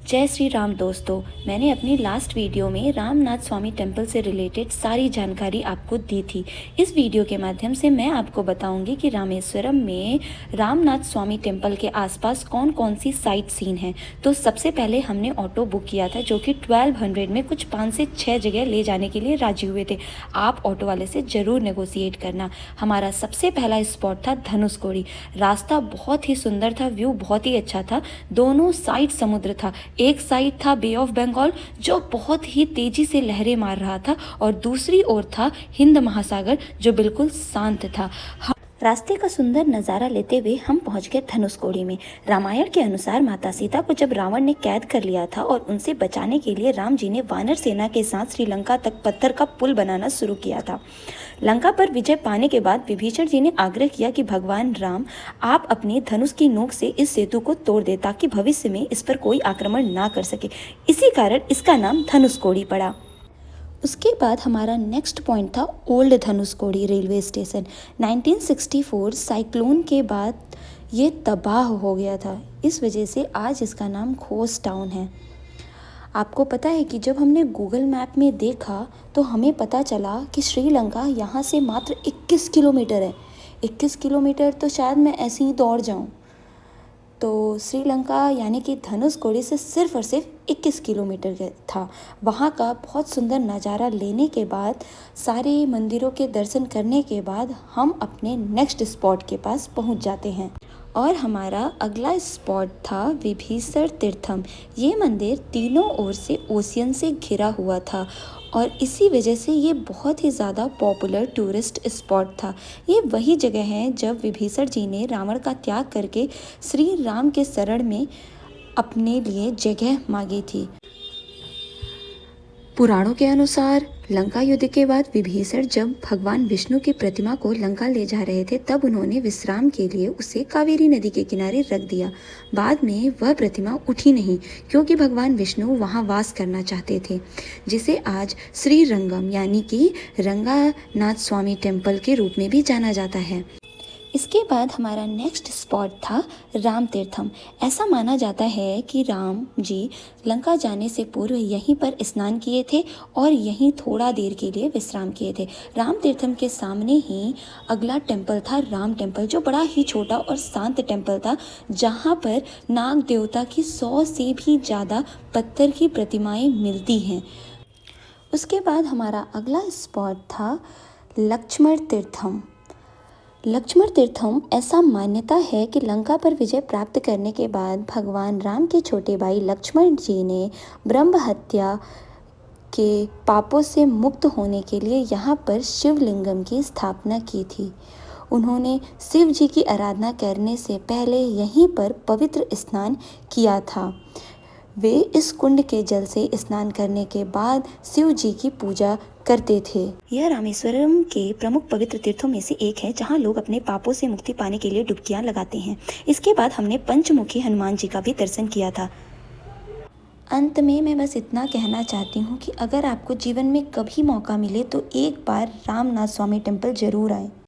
जय श्री राम दोस्तों। मैंने अपनी लास्ट वीडियो में रामनाथ स्वामी टेम्पल से रिलेटेड सारी जानकारी आपको दी थी। इस वीडियो के माध्यम से मैं आपको बताऊंगी कि रामेश्वरम में रामनाथ स्वामी टेम्पल के आसपास कौन कौन सी साइट सीन है। तो सबसे पहले हमने ऑटो बुक किया था जो कि 1200 में कुछ 5 से 6 जगह ले जाने के लिए राजी हुए थे। आप ऑटो वाले से ज़रूर नेगोशिएट करना। हमारा सबसे पहला स्पॉट था धनुषकोडी। रास्ता बहुत ही सुंदर था, व्यू बहुत ही अच्छा था, दोनों साइड समुद्र था। एक साइड था बे ऑफ बंगाल जो बहुत ही तेजी से लहरें मार रहा था और दूसरी ओर था हिंद महासागर जो बिल्कुल शांत था। रास्ते का सुंदर नज़ारा लेते हुए हम पहुंच गए धनुषकोडी में। रामायण के अनुसार माता सीता को जब रावण ने कैद कर लिया था और उनसे बचाने के लिए राम जी ने वानर सेना के साथ श्रीलंका तक पत्थर का पुल बनाना शुरू किया था। लंका पर विजय पाने के बाद विभीषण जी ने आग्रह किया कि भगवान राम आप अपने धनुष की नोक से इस सेतु को तोड़ दे ताकि भविष्य में इस पर कोई आक्रमण ना कर सके। इसी कारण इसका नाम धनुषकोडी पड़ा। उसके बाद हमारा नेक्स्ट पॉइंट था old Dhanushkodi railway station. 1964 cyclone के बाद ये तबाह हो गया था, इस वजह से आज इसका नाम घोस्ट टाउन है। आपको पता है कि जब हमने गूगल मैप में देखा तो हमें पता चला कि श्रीलंका यहाँ से मात्र 21 किलोमीटर है। 21 किलोमीटर तो शायद मैं ऐसे ही दौड़ जाऊँ। तो श्रीलंका यानी कि धनुषकोडी से सिर्फ और सिर्फ 21 किलोमीटर था। वहाँ का बहुत सुंदर नज़ारा लेने के बाद, सारे मंदिरों के दर्शन करने के बाद हम अपने नेक्स्ट स्पॉट के पास पहुँच जाते हैं और हमारा अगला स्पॉट था विभीषण तीर्थम। ये मंदिर तीनों ओर से ओशियन से घिरा हुआ था और इसी वजह से ये बहुत ही ज़्यादा पॉपुलर टूरिस्ट स्पॉट था। ये वही जगह है जब विभीषण जी ने रावण का त्याग करके श्री राम के शरण में अपने लिए जगह मांगी थी। पुराणों के अनुसार लंका युद्ध के बाद विभीषण जब भगवान विष्णु की प्रतिमा को लंका ले जा रहे थे तब उन्होंने विश्राम के लिए उसे कावेरी नदी के किनारे रख दिया। बाद में वह प्रतिमा उठी नहीं क्योंकि भगवान विष्णु वहां वास करना चाहते थे, जिसे आज श्री रंगम यानी कि रंगानाथ स्वामी टेम्पल के रूप में भी जाना जाता है। इसके बाद हमारा नेक्स्ट स्पॉट था राम तीर्थम। ऐसा माना जाता है कि राम जी लंका जाने से पूर्व यहीं पर स्नान किए थे और यहीं थोड़ा देर के लिए विश्राम किए थे। राम तीर्थम के सामने ही अगला टेम्पल था राम टेम्पल, जो बड़ा ही छोटा और शांत टेम्पल था, जहाँ पर नाग देवता की 100 से भी ज़्यादा पत्थर की प्रतिमाएं मिलती हैं। उसके बाद हमारा अगला स्पॉट था लक्ष्मण तीर्थम। लक्ष्मण तीर्थम ऐसा मान्यता है कि लंका पर विजय प्राप्त करने के बाद भगवान राम के छोटे भाई लक्ष्मण जी ने ब्रह्म हत्या के पापों से मुक्त होने के लिए यहाँ पर शिवलिंगम की स्थापना की थी। उन्होंने शिव जी की आराधना करने से पहले यहीं पर पवित्र स्नान किया था। वे इस कुंड के जल से स्नान करने के बाद शिव जी की पूजा करते थे। यह रामेश्वरम के प्रमुख पवित्र तीर्थों में से एक है जहां लोग अपने पापों से मुक्ति पाने के लिए डुबकियां लगाते हैं। इसके बाद हमने पंचमुखी हनुमान जी का भी दर्शन किया था। अंत में मैं बस इतना कहना चाहती हूँ कि अगर आपको जीवन में कभी मौका मिले तो एक बार रामनाथ स्वामी टेम्पल जरूर आए।